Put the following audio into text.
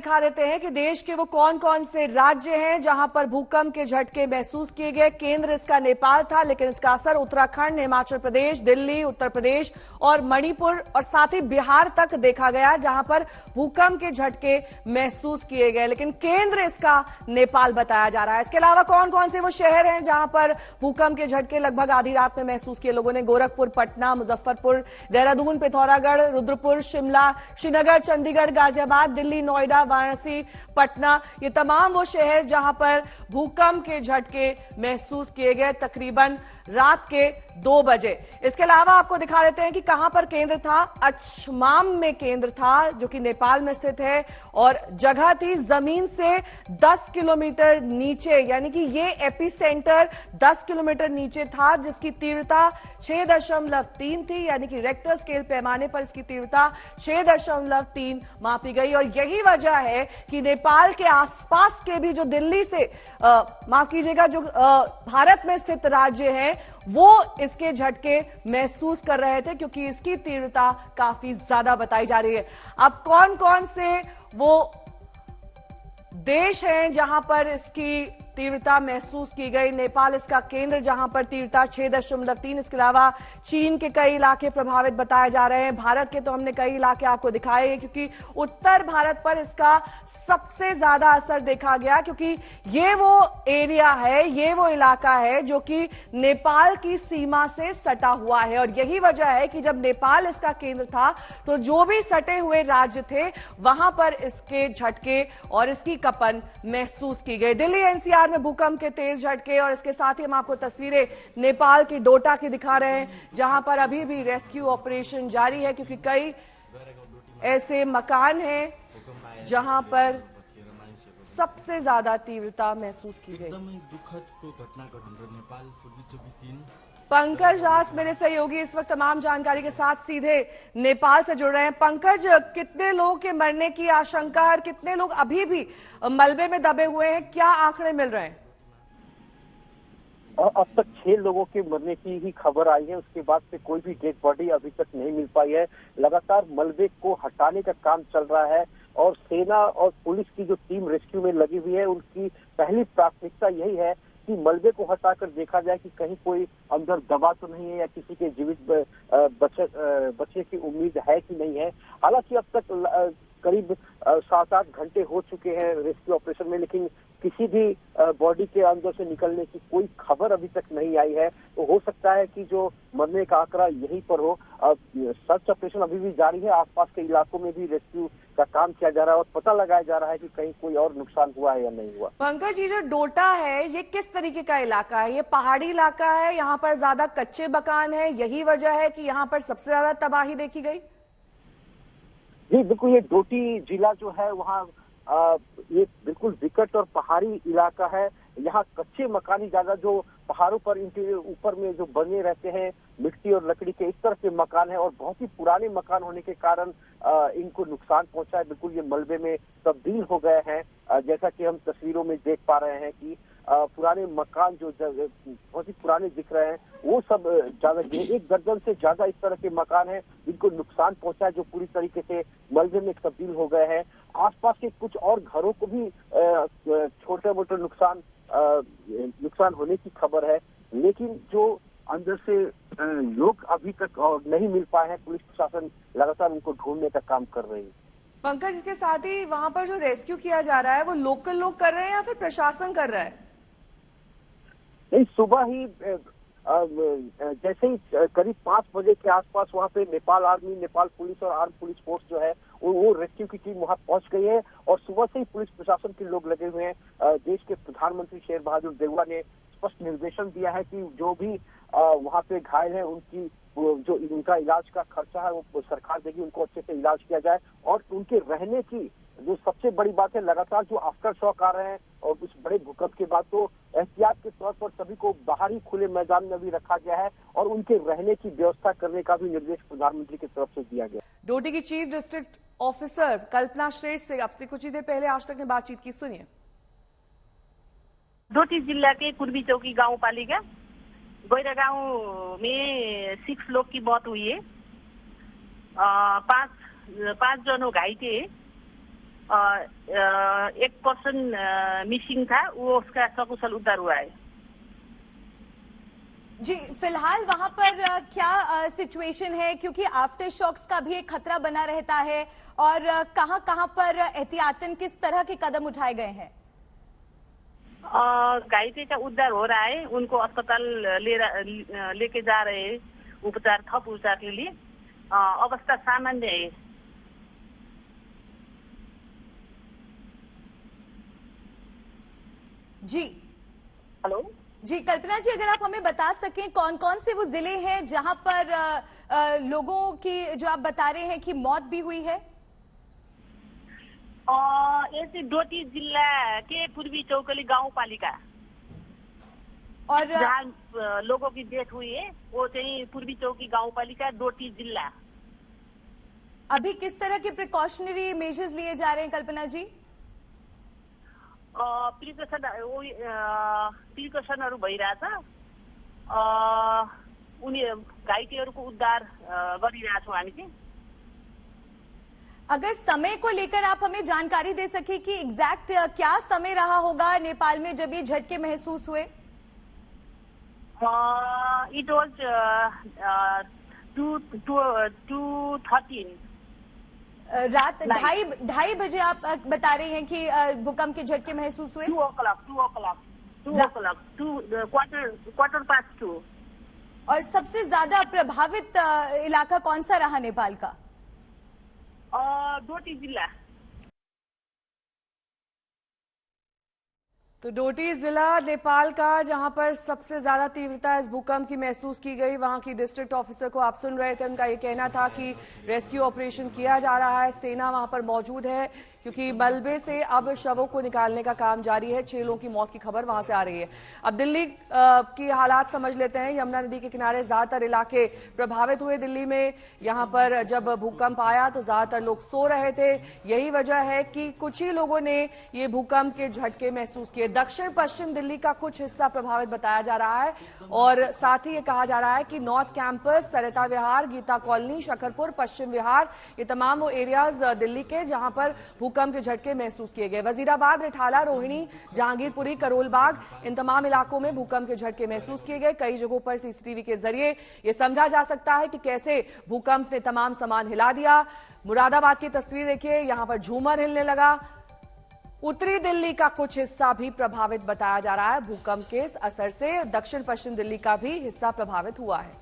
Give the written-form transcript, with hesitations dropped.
दिखा देते हैं कि देश के वो कौन कौन से राज्य हैं जहां पर भूकंप के झटके महसूस किए गए। केंद्र इसका नेपाल था, लेकिन इसका असर उत्तराखंड, हिमाचल प्रदेश, दिल्ली, उत्तर प्रदेश और मणिपुर और साथ ही बिहार तक देखा गया, जहां पर भूकंप के झटके महसूस किए गए। लेकिन केंद्र इसका नेपाल बताया जा रहा है। इसके अलावा कौन कौन से वो शहर हैं जहां पर भूकंप के झटके लगभग आधी रात में महसूस किए लोगों ने? गोरखपुर, पटना, मुजफ्फरपुर, देहरादून, पिथौरागढ़, रुद्रपुर, शिमला, श्रीनगर, चंडीगढ़, गाजियाबाद, दिल्ली, नोएडा, वाराणसी, पटना, ये तमाम वो शहर जहां पर भूकंप के झटके महसूस किए गए तकरीबन रात के 2 बजे। इसके अलावा आपको दिखा देते हैं कि कहां पर केंद्र था। अचमाम में केंद्र था, जो कि नेपाल में स्थित है, और जगह थी जमीन से 10 किलोमीटर नीचे, यानी कि ये एपिसेंटर 10 किलोमीटर नीचे था, जिसकी तीव्रता 6.3 थी, यानी कि रेक्टर स्केल पैमाने पर इसकी तीव्रता 6.3 मापी गई। और यही वजह है कि नेपाल के आसपास के भी जो दिल्ली से माफ कीजिएगा, जो भारत में स्थित राज्य हैं, वो इसके झटके महसूस कर रहे थे, क्योंकि इसकी तीव्रता काफी ज्यादा बताई जा रही है। अब कौन कौन से वो देश हैं जहां पर इसकी तीव्रता महसूस की गई? नेपाल इसका केंद्र, जहां पर तीव्रता 6.3। इसके अलावा चीन के कई इलाके प्रभावित बताए जा रहे हैं। भारत के तो हमने कई इलाके आपको दिखाए हैं, क्योंकि उत्तर भारत पर इसका सबसे ज्यादा असर देखा गया, क्योंकि ये वो एरिया है, ये वो इलाका है जो कि नेपाल की सीमा से सटा हुआ है। और यही वजह है कि जब नेपाल इसका केंद्र था, तो जो भी सटे हुए राज्य थे, वहां पर इसके झटके और इसकी कंपन महसूस की गई। दिल्ली एनसीआर में भूकंप के तेज झटके, और इसके साथ ही हम आपको तस्वीरें नेपाल की डोटा की दिखा रहे हैं, जहां पर अभी भी रेस्क्यू ऑपरेशन जारी है, क्योंकि कई ऐसे मकान हैं जहां पर सबसे ज्यादा तीव्रता महसूस की गई। एकदमै दुखदको घटना घटेर नेपाल पूर्वी चौकी 3। पंकज दास मेरे सहयोगी इस वक्त तमाम जानकारी के साथ सीधे नेपाल से जुड़ रहे हैं। पंकज, कितने लोगों के मरने की आशंका है और कितने लोग अभी भी मलबे में दबे हुए हैं, क्या आंकड़े मिल रहे हैं? अब तक 6 लोगों के मरने की ही खबर आई है। उसके बाद से कोई भी डेड बॉडी अभी तक नहीं मिल पाई है। लगातार मलबे को हटाने का काम चल रहा है, और सेना और पुलिस की जो टीम रेस्क्यू में लगी हुई है, उनकी पहली प्राथमिकता यही है कि मलबे को हटाकर देखा जाए कि कहीं कोई अंदर दबा तो नहीं है, या किसी के जीवित बचने की उम्मीद है कि नहीं है। हालांकि अब तक करीब 7-8 घंटे हो चुके हैं रेस्क्यू ऑपरेशन में, लेकिन किसी भी बॉडी के अंदर से निकलने की कोई खबर अभी तक नहीं आई है। तो हो सकता है कि जो मरने का आंकड़ा यहीं पर हो। सर्च ऑपरेशन अभी भी जारी है। आसपास के इलाकों में भी रेस्क्यू का काम किया जा रहा है, और पता लगाया जा रहा है कि कहीं कोई और नुकसान हुआ है या नहीं हुआ। पंकज, ये जो डोटा है, ये किस तरीके का इलाका है? ये पहाड़ी इलाका है, यहाँ पर ज्यादा कच्चे मकान है, यही वजह है कि यहाँ पर सबसे ज्यादा तबाही देखी गई? जी बिल्कुल, ये डोटी जिला जो है वहाँ ये बिल्कुल विकट और पहाड़ी इलाका है। यहाँ कच्चे मकान ही ज्यादा, जो पहाड़ों पर इनके ऊपर में जो बने रहते हैं, मिट्टी और लकड़ी के इस तरह के मकान है, और बहुत ही पुराने मकान होने के कारण इनको नुकसान पहुंचा है। बिल्कुल ये मलबे में तब्दील हो गए हैं, जैसा कि हम तस्वीरों में देख पा रहे हैं कि पुराने मकान जो बहुत ही पुराने दिख रहे हैं, वो सब ज्यादा 1 दर्जन से ज्यादा इस तरह के मकान हैं जिनको नुकसान पहुंचा है, जो पूरी तरीके से मलबे में तब्दील हो गए हैं। आसपास के कुछ और घरों को भी छोटे मोटे नुकसान होने की खबर है, लेकिन जो अंदर से लोग अभी तक नहीं मिल पाए हैं। पुलिस प्रशासन लगातार उनको ढूंढने का काम कर रही है। पंकज, इसके साथ ही वहां पर जो रेस्क्यू किया जा रहा है, वो लोकल लोग कर रहे हैं या फिर प्रशासन कर रहा है? नहीं, सुबह ही जैसे ही करीब 5 बजे के आसपास वहाँ पे नेपाल आर्मी, नेपाल पुलिस और आर्म पुलिस फोर्स जो है वो रेस्क्यू की टीम वहाँ पहुंच गई है, और सुबह से ही पुलिस प्रशासन के लोग लगे हुए हैं। देश के प्रधानमंत्री शेर बहादुर देउवा ने स्पष्ट निर्देशन दिया है कि जो भी वहाँ पे घायल है, उनकी जो उनका इलाज का खर्चा है वो सरकार देगी, उनको अच्छे से इलाज किया जाए। और उनके रहने की जो सबसे बड़ी बात है, लगातार जो आफ्टर शॉक आ रहे हैं और उस बड़े भूकंप के बाद, तो एहतियात के तौर पर सभी को बाहरी खुले मैदान में भी रखा गया है, और उनके रहने की व्यवस्था करने का भी निर्देश प्रधानमंत्री की तरफ से दिया गया। डोटी की चीफ डिस्ट्रिक्ट ऑफिसर कल्पना श्रेष्ठ से आपसे कुछ ही देर पहले आज तक ने बातचीत की, सुनिए। डोटी जिला के पूर्वी चौकी गाँव पालिका गोयरा गाँव में 6 लोग की मौत हुई है, 5 जनों घायल थे। एक पर्सन मिसिंग था, वो उसका सकुशल उद्धार हुआ है। जी, फिलहाल वहां पर क्या सिचुएशन है, क्योंकि आफ्टर शॉक्स का भी एक खतरा बना रहता है, और कहां पर एहतियातन किस तरह के कदम उठाए गए हैं? घायते का उद्धार हो रहा है, उनको अस्पताल लेके जा रहे हैं थप उपचार के लिए। अवस्था सामान्य है। जी हेलो जी, कल्पना जी, अगर आप हमें बता सकें कौन कौन से वो जिले हैं जहां पर लोगों की, जो आप बता रहे हैं कि मौत भी हुई है? ऐसे डोटी जिला के पूर्वी चौकली गांव पालिका, और जहाँ लोगों की डेथ हुई है वो चाहिँ पूर्वी चौकी गांव पालिका डोटी जिला। अभी किस तरह के प्रिकॉशनरी मेजर्स लिए जा रहे हैं कल्पना जी? प्रिकसनहरू भइरहेछ। उनी घाइतेहरूको उद्धार गरिरहेछौँ हामी चाहिँ। अगर समय को लेकर आप हमें जानकारी दे सके कि एग्जैक्ट क्या समय रहा होगा नेपाल में जब ये झटके महसूस हुए? इट वाज 2:13 रात 2:30 बजे आप बता रही हैं कि भूकंप के झटके महसूस हुए? 2 o'clock, quarter past 2। और सबसे ज्यादा प्रभावित इलाका कौन सा रहा नेपाल का? डोटी जिला। तो डोटी जिला नेपाल का, जहां पर सबसे ज्यादा तीव्रता इस भूकंप की महसूस की गई। वहां की डिस्ट्रिक्ट ऑफिसर को आप सुन रहे थे, उनका ये कहना था कि रेस्क्यू ऑपरेशन किया जा रहा है, सेना वहां पर मौजूद है, क्योंकि मलबे से अब शवों को निकालने का काम जारी है। 6 लोगों की मौत की खबर वहां से आ रही है। अब दिल्ली की हालात समझ लेते हैं। यमुना नदी के किनारे ज्यादातर इलाके प्रभावित हुए दिल्ली में। यहां पर जब भूकंप आया तो ज्यादातर लोग सो रहे थे। यही वजह है कि कुछ ही लोगों ने ये भूकंप के झटके महसूस किए। दक्षिण पश्चिम दिल्ली का कुछ हिस्सा प्रभावित बताया जा रहा है, और साथ ही ये कहा जा रहा है कि नॉर्थ कैंपस, सरिता विहार, गीता कॉलोनी, शकरपुर, पश्चिम विहार, ये तमाम वो एरियाज दिल्ली के जहां पर भूकंप के झटके महसूस किए गए। वजीराबाद, रिठाला, रोहिणी, जहांगीरपुरी, करोल बाग, इन तमाम इलाकों में भूकंप के झटके महसूस किए गए। कई जगहों पर सीसीटीवी के जरिए ये समझा जा सकता है कि कैसे भूकंप ने तमाम सामान हिला दिया। मुरादाबाद की तस्वीर देखिए, यहां पर झूमर हिलने लगा। उत्तरी दिल्ली का कुछ हिस्सा भी प्रभावित बताया जा रहा है भूकंप के असर से। दक्षिण पश्चिम दिल्ली का भी हिस्सा प्रभावित हुआ है।